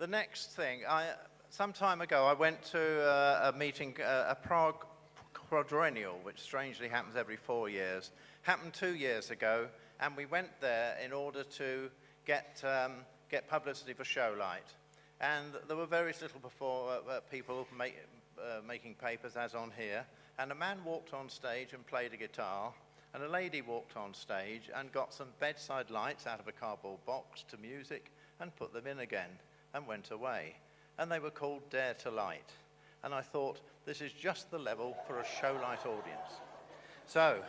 The next thing, some time ago I went to a meeting, a Prague quadrennial, which strangely happens every 4 years. Happened 2 years ago, and we went there in order to get publicity for Showlight. And there were various little people making papers, as on here. And a man walked on stage and played a guitar, and a lady walked on stage and got some bedside lights out of a cardboard box to music and put them in again and went away. And they were called Dare to Light. And I thought, this is just the level for a Showlight audience. So,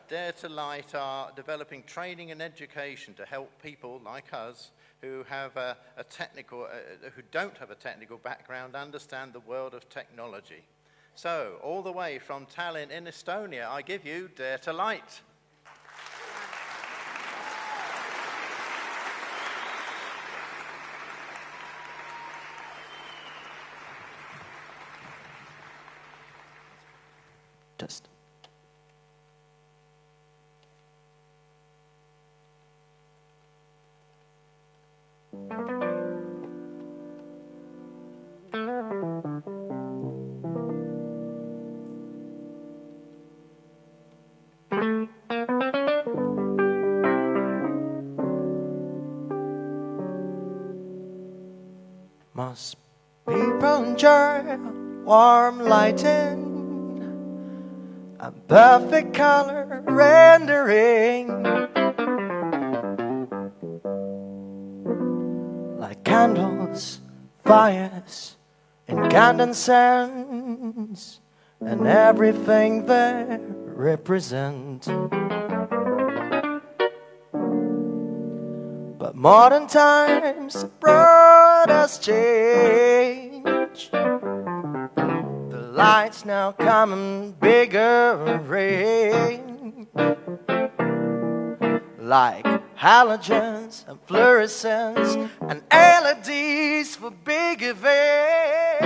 Dare to Light are developing training and education to help people like us who have who don't have a technical background understand the world of technology. So, all the way from Tallinn in Estonia, I give you Dare to Light. Test. Must be bronzer, warm lighting, a perfect color rendering, like candles, fires, incandescence, and everything they represent. But modern times brought us change. The lights now come in bigger range, like halogens and fluorescents and LEDs for big events.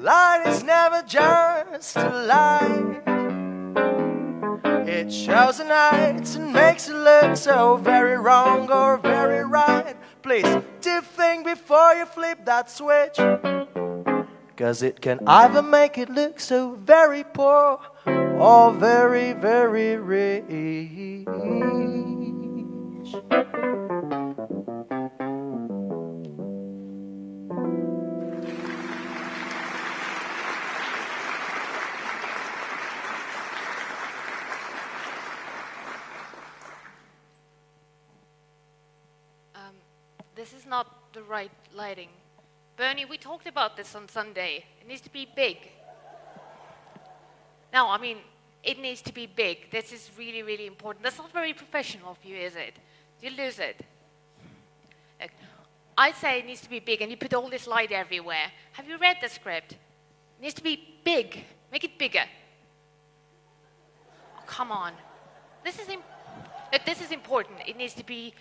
Light is never just a light. It shows the night and makes it look so very wrong or very right. Please do think before you flip that switch, 'cause it can either make it look so very poor or very, very rich. This is not the right lighting. Bernie, we talked about this on Sunday. It needs to be big. No, I mean, it needs to be big. This is really, really important. That's not very professional of you, is it? You lose it. Look, I say it needs to be big, and you put all this light everywhere. Have you read the script? It needs to be big. Make it bigger. Oh, come on. This is important. It needs to be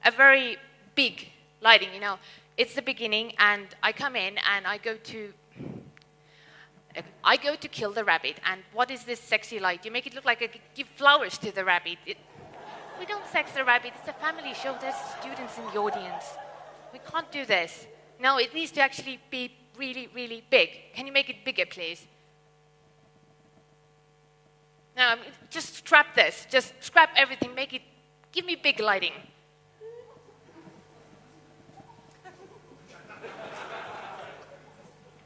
a very big lighting, you know. It's the beginning, and I come in and I go to kill the rabbit. And what is this sexy light? You make it look like I give flowers to the rabbit. We don't sex the rabbit. It's a family show. There's students in the audience. We can't do this. No, it needs to actually be really, really big. Can you make it bigger, please? No, just scrap this. Just scrap everything. Make it. Give me big lighting.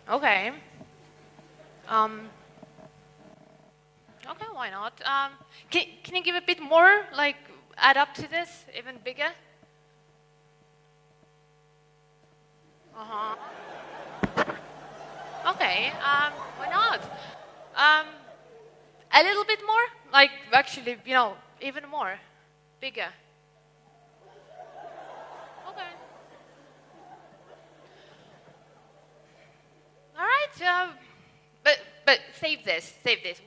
Okay. Okay, why not? Can you give a bit more, like add up to this, even bigger? Uh-huh. Okay, why not? A little bit more? Like, actually, you know, even more. Bigger. Okay. All right, but save this.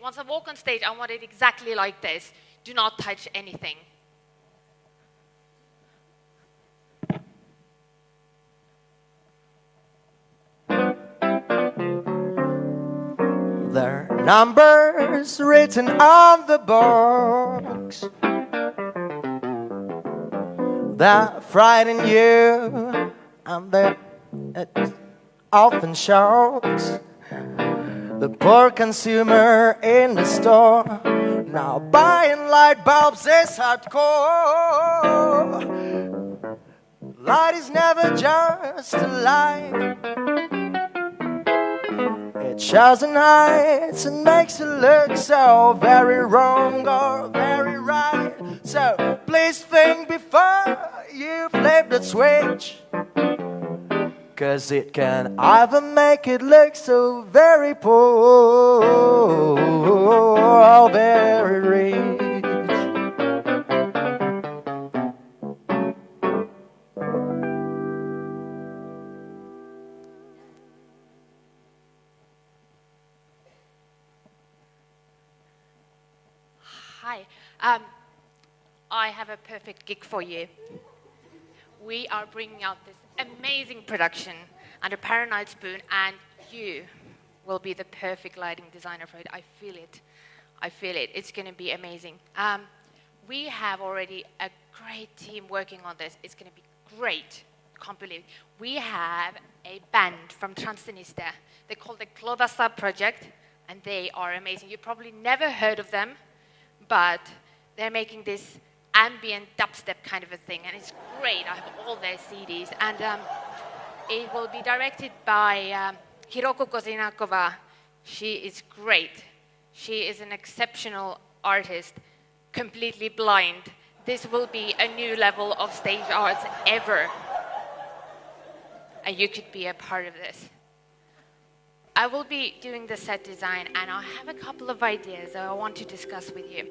Once I walk on stage, I want it exactly like this. Do not touch anything. There are numbers written on the box. that frighten you, and that it often shows the poor consumer in the store. Now buying light bulbs is hardcore. Light is never just a light. It shows and hides and makes it look so very wrong or very right. So please think before you flip the switch, 'cause it can either make it look so very poor or very rich. Hi. I have a perfect gig for you. We are bringing out this amazing production under Paranoid Spoon, and you will be the perfect lighting designer for it. I feel it. I feel it. It's going to be amazing. We have already a great team working on this. It's going to be great. Can't believe it. We have a band from Transnistria. They're called the Klodasa Project, and they are amazing. You probably never heard of them, but they're making this ambient dubstep kind of a thing, and it's great. I have all their CDs, and it will be directed by Hiroko Kozinakova. She is great. She is an exceptional artist, completely blind. This will be a new level of stage arts ever, and you could be a part of this. I will be doing the set design, and I have a couple of ideas that I want to discuss with you.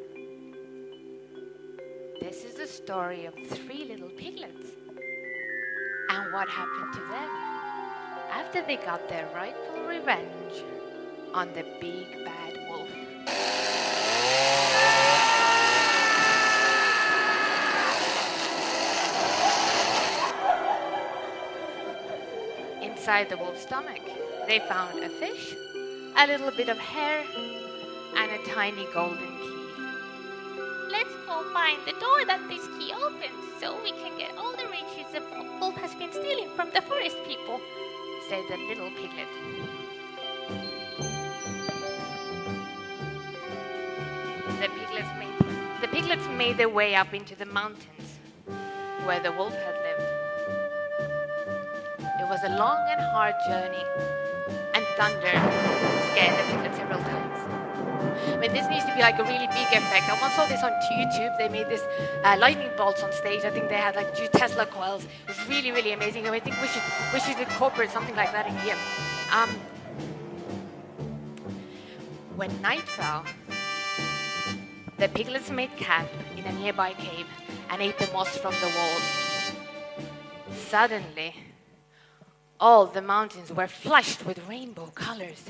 This is the story of 3 little piglets and what happened to them after they got their rightful revenge on the big bad wolf. Inside the wolf's stomach, they found a fish, a little bit of hair, and a tiny golden key. Let's go find the door that this key opens so we can get all the riches the wolf has been stealing from the forest people, said the little piglet. The piglets made their way up into the mountains where the wolf had lived. It was a long and hard journey, and thunder scared the piglet several times. I mean, this needs to be like a really big effect. I once saw this on YouTube. They made this lightning bolts on stage. I think they had like 2 Tesla coils. It was really, really amazing. I think we should incorporate something like that in here. When night fell, the piglets made camp in a nearby cave and ate the moss from the walls. Suddenly, all the mountains were flushed with rainbow colors.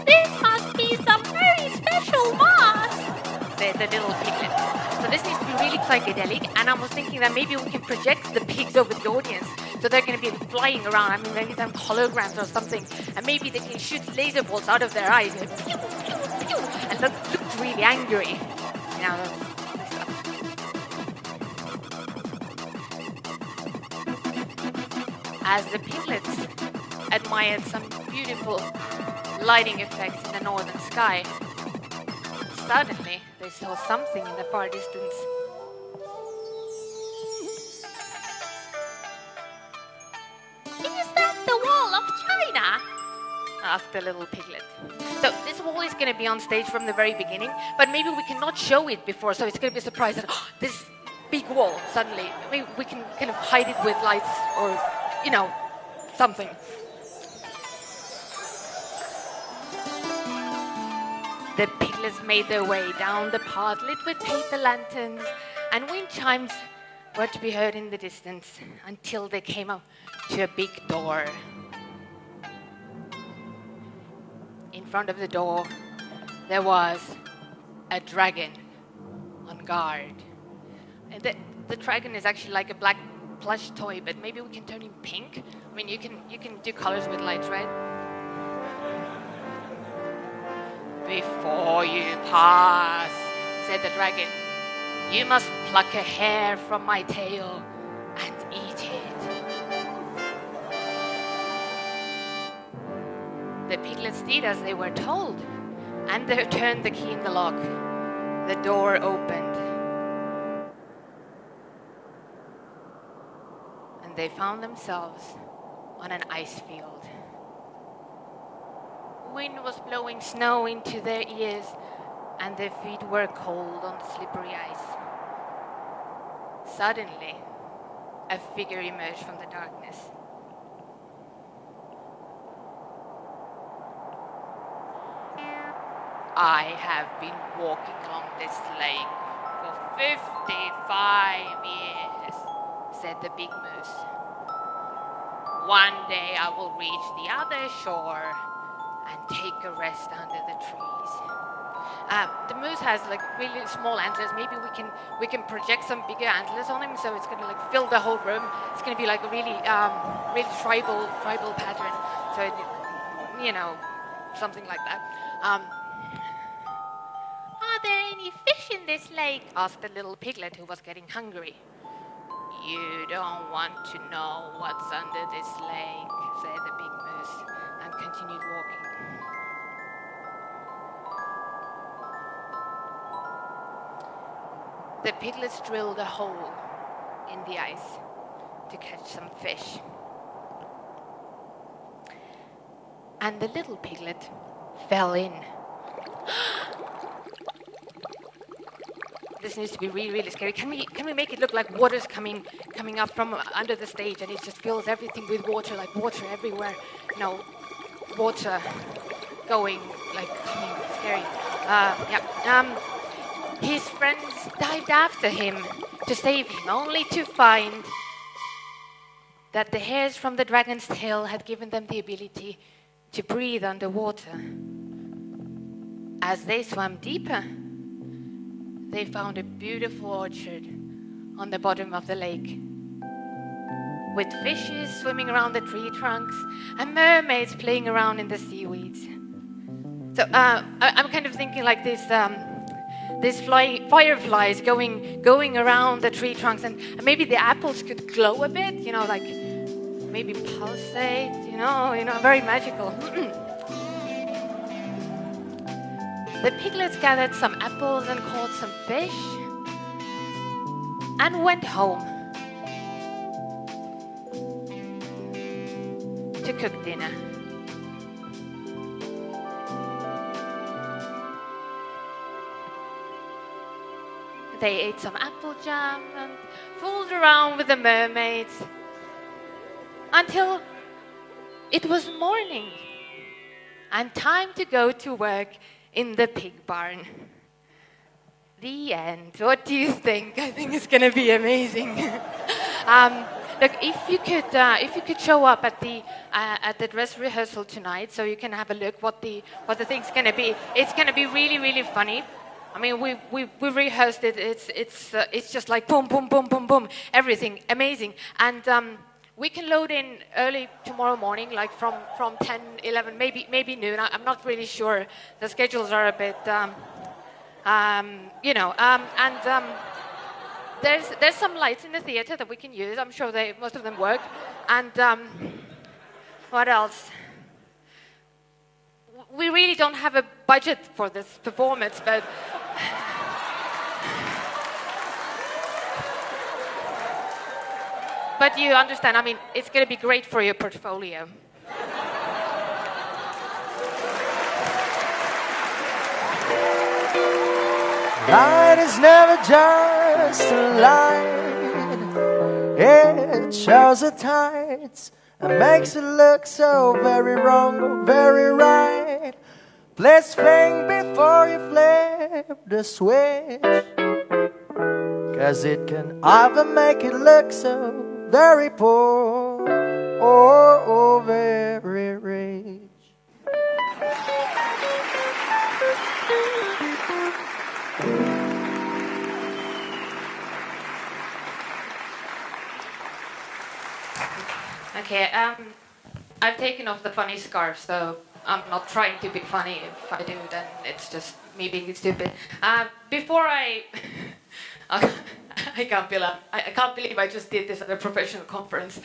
This must be some very special moss, said the little piglet. So this needs to be really psychedelic, and I was thinking that maybe we can project the pigs over the audience, so they're going to be flying around. I mean, maybe some holograms or something, and maybe they can shoot laser bolts out of their eyes, and look really angry. You know, as the piglets admired some beautiful lighting effects in the northern sky, suddenly they saw something in the far distance. Is that the wall of China? Asked the little piglet. So this wall is going to be on stage from the very beginning, but maybe we cannot show it before, so it's going to be a surprise that this big wall suddenly, maybe we can kind of hide it with lights or, you know, something. The piglets made their way down the path lit with paper lanterns, and wind chimes were to be heard in the distance until they came up to a big door. In front of the door, there was a dragon on guard. And the dragon is actually like a black plush toy, but maybe we can turn him pink. I mean, you can do colors with lights, right? Before you pass said the dragon. "You must pluck a hair from my tail and eat it." The piglets did as they were told, and they turned the key in the lock. The door opened, and they found themselves on an ice field. Wind was blowing snow into their ears, and their feet were cold on the slippery ice. Suddenly, a figure emerged from the darkness. "I have been walking along this lake for 55 years, said the big moose. "One day I will reach the other shore and take a rest under the trees." The moose has like really small antlers. Maybe we can project some bigger antlers on him, so it's gonna like fill the whole room. It's gonna be like a really tribal pattern. So something like that. Are there any fish in this lake? Asked the little piglet who was getting hungry. "You don't want to know what's under this lake," said the big moose, and continued walking. The piglets drilled a hole in the ice to catch some fish. And the little piglet fell in. This needs to be really, really scary. Can we make it look like water's coming up from under the stage, and it just fills everything with water, like water everywhere? Water going, like coming, scary. His friends dived after him to save him, only to find that the hairs from the dragon's tail had given them the ability to breathe underwater. As they swam deeper, they found a beautiful orchard on the bottom of the lake, with fishes swimming around the tree trunks and mermaids playing around in the seaweeds. So I'm kind of thinking like this fireflies going around the tree trunks, and maybe the apples could glow a bit, like maybe pulsate, very magical. The piglets gathered some apples and caught some fish and went home to cook dinner. They ate some apple jam and fooled around with the mermaids until it was morning and time to go to work in the pig barn. The end. What do you think? I think it's going to be amazing. Look, if you could show up at the dress rehearsal tonight, so you can have a look what the thing's going to be. It's going to be really, really funny. I mean, we rehearsed it. It's just like boom, boom, boom, boom, boom, everything amazing. And we can load in early tomorrow morning, like from 10, 11, maybe noon. I'm not really sure. The schedules are a bit, there's some lights in the theater that we can use. I'm sure most of them work. And what else? We really don't have a budget for this performance, but you understand, I mean, it's going to be great for your portfolio. Light is never just a light. It shows the tides and makes it look so very wrong or very right. Please think before you flip the switch, 'cause it can either make it look so very poor or very rich. Okay, I've taken off the funny scarf, so I'm not trying to be funny. If I do, then it's just me being stupid. Before I... I can't believe I just did this at a professional conference.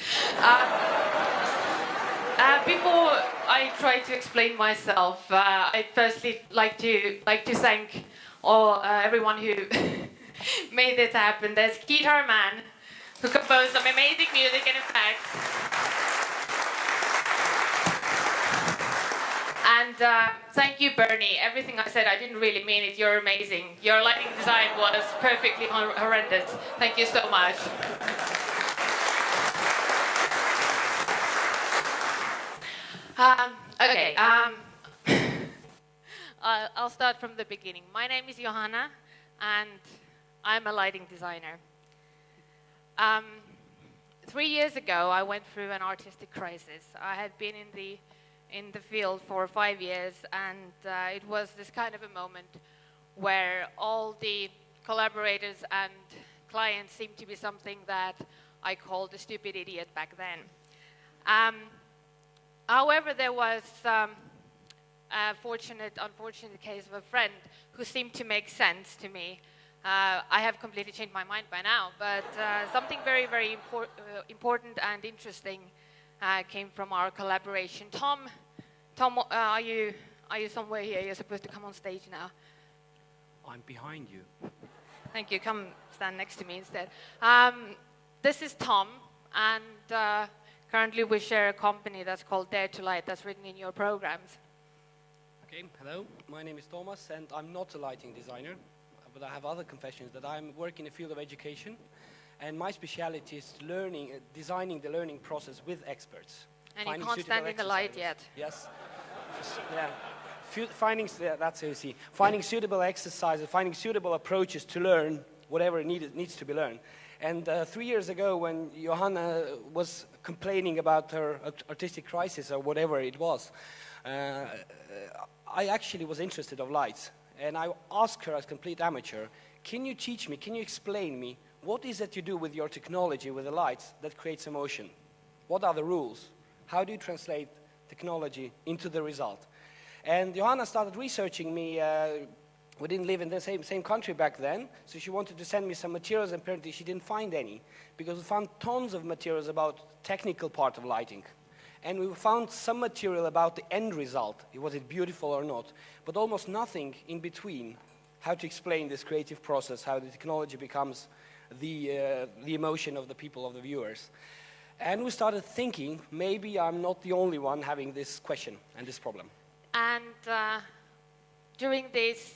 Before I try to explain myself, I'd firstly like to thank everyone who made this happen. There's Keytar Man, who composed some amazing music and effects. And thank you, Bernie. Everything I said, I didn't really mean it. You're amazing. Your lighting design was perfectly horrendous. Thank you so much. Okay. I'll start from the beginning. My name is Johanna, and I'm a lighting designer. 3 years ago, I went through an artistic crisis. I had been in the field for 5 years, and it was this kind of a moment where all the collaborators and clients seemed to be something that I called a stupid idiot back then. However, there was a unfortunate case of a friend who seemed to make sense to me. I have completely changed my mind by now, but something very, very important and interesting came from our collaboration. Tom, are you somewhere here? You're supposed to come on stage now. I'm behind you. Thank you. Come stand next to me instead. This is Tom, and currently we share a company that's called Dare to Light, that's written in your programs. Okay, hello. My name is Thomas, and I'm not a lighting designer, but I have other confessions that I work in the field of education, and my specialty is designing the learning process with experts. And you can't stand in the light yet. Yes. Yeah. That's easy. Finding suitable exercises, finding suitable approaches to learn whatever needs to be learned. And 3 years ago, when Johanna was complaining about her artistic crisis or whatever it was, I actually was interested of lights. And I asked her as a complete amateur, can you teach me, can you explain me, what is it you do with your technology, with the lights, that creates emotion? What are the rules? How do you translate technology into the result? And Johanna started researching me. We didn't live in the same country back then, so she wanted to send me some materials, and apparently she didn't find any, because we found tons of materials about technical part of lighting. And we found some material about the end result, was it beautiful or not, but almost nothing in between, how to explain this creative process, how the technology becomes the emotion of the people, of the viewers. And we started thinking, maybe I'm not the only one having this question and this problem. And during these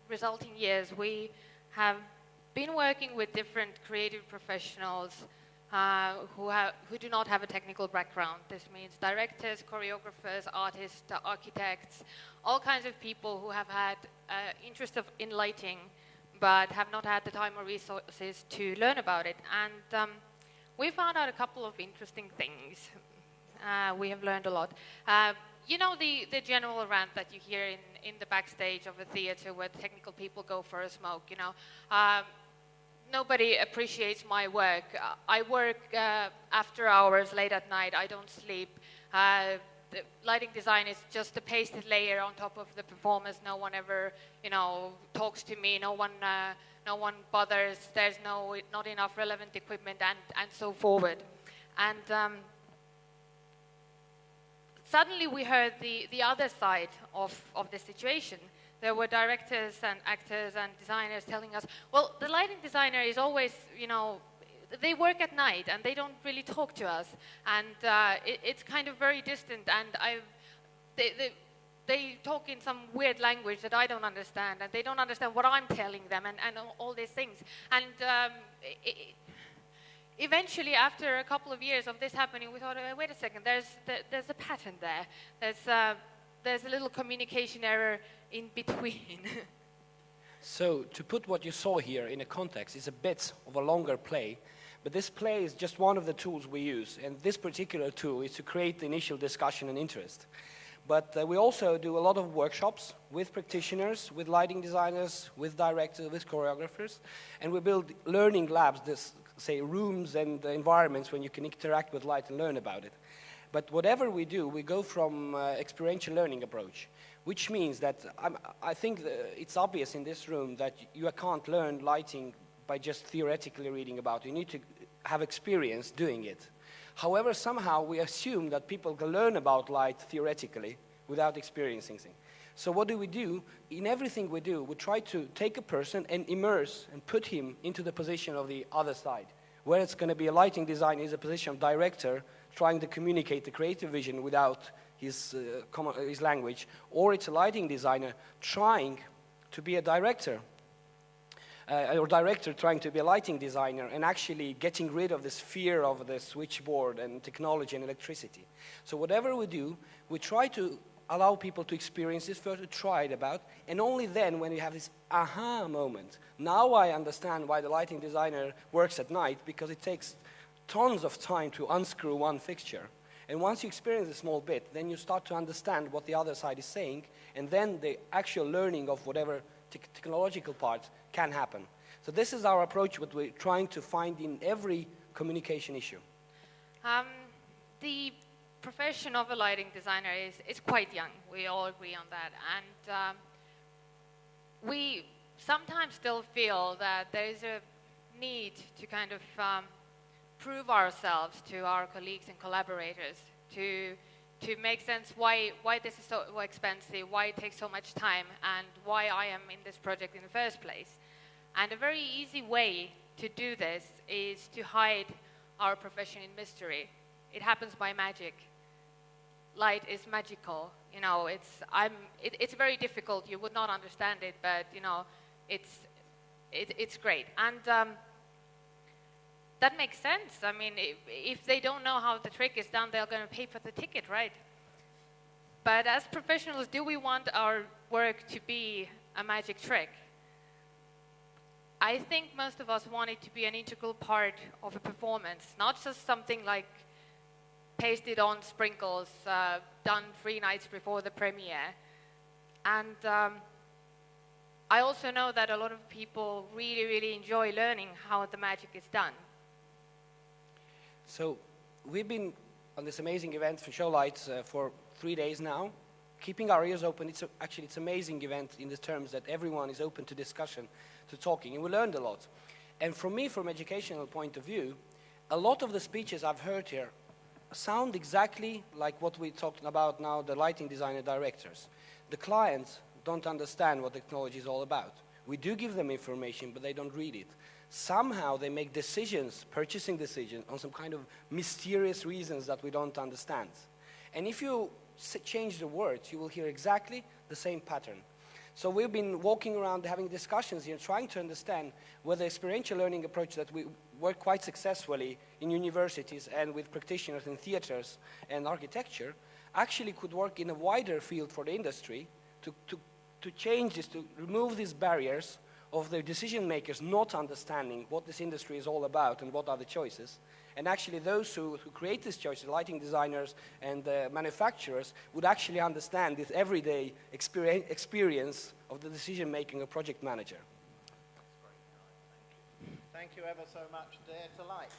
resulting years, we have been working with different creative professionals who do not have a technical background. This means directors, choreographers, artists, architects, all kinds of people who have had interest in lighting, but have not had the time or resources to learn about it. And we found out a couple of interesting things. We have learned a lot. You know the general rant that you hear in the backstage of a theater where technical people go for a smoke, you know. Nobody appreciates my work. I work after hours, late at night. I don't sleep. The lighting design is just a pasted layer on top of the performance. No one ever, you know, talks to me. No one bothers. There's not enough relevant equipment, and so forward. And suddenly we heard the other side of the situation. There were directors and actors and designers telling us, well, the lighting designer is always, you know, they work at night and they don't really talk to us. And it's kind of very distant, and they talk in some weird language that I don't understand, and they don't understand what I'm telling them, and all these things. And eventually, after a couple of years of this happening, we thought, wait a second, there's a pattern there. There's a little communication error in between. So, to put what you saw here in a context, it's a bit of a longer play, but this play is just one of the tools we use, and this particular tool is to create the initial discussion and interest. But we also do a lot of workshops with practitioners, with lighting designers, with directors, with choreographers, and we build learning labs, rooms and environments when you can interact with light and learn about it. But whatever we do, we go from experiential learning approach, which means that I think it's obvious in this room that you can't learn lighting by just theoretically reading about it. You need to have experience doing it. However, somehow we assume that people can learn about light theoretically without experiencing it. So what do? In everything we do, we try to take a person and immerse and put him into the position of the other side, where it's going to be a lighting designer is a position of director trying to communicate the creative vision without his language, or it's a lighting designer trying to be a director, or director trying to be a lighting designer and actually getting rid of this fear of the switchboard and technology and electricity. So whatever we do, we try to allow people to experience this first, to try it about, and only then when you have this aha moment, now I understand why the lighting designer works at night, because it takes tons of time to unscrew one fixture. And once you experience a small bit, then you start to understand what the other side is saying, and then the actual learning of whatever technological part can happen. So this is our approach, what we're trying to find in every communication issue. The profession of a lighting designer is quite young. We all agree on that. And we sometimes still feel that there is a need to kind of prove ourselves to our colleagues and collaborators to make sense why this is so expensive, why it takes so much time, and why I am in this project in the first place. And a very easy way to do this is to hide our profession in mystery. It happens by magic. Light is magical. You know, it's very difficult. You would not understand it, but you know, it's great. And that makes sense. I mean, if they don't know how the trick is done, they're going to pay for the ticket, right? But as professionals, do we want our work to be a magic trick? I think most of us want it to be an integral part of a performance, not just something like pasted on sprinkles, done 3 nights before the premiere. And I also know that a lot of people really, really enjoy learning how the magic is done. So we've been on this amazing event for Showlight for 3 days now, keeping our ears open. It's an amazing event in the terms that everyone is open to discussion, to talking, and we learned a lot. And for me, from an educational point of view, a lot of the speeches I've heard here sound exactly like what we're talking about now, the lighting designer directors. The clients don't understand what technology is all about. We do give them information, but they don't read it. Somehow they make decisions, purchasing decisions, on some kind of mysterious reasons that we don't understand. And if you change the words, you will hear exactly the same pattern. So we've been walking around having discussions here, trying to understand whether the experiential learning approach that we work quite successfully in universities and with practitioners in theaters and architecture actually could work in a wider field for the industry to change this, to remove these barriers of the decision makers not understanding what this industry is all about and what are the choices. And actually those who create these choices, lighting designers and manufacturers, would actually understand this everyday experience of the decision making of project manager. Thank you ever so much, Dare to Light.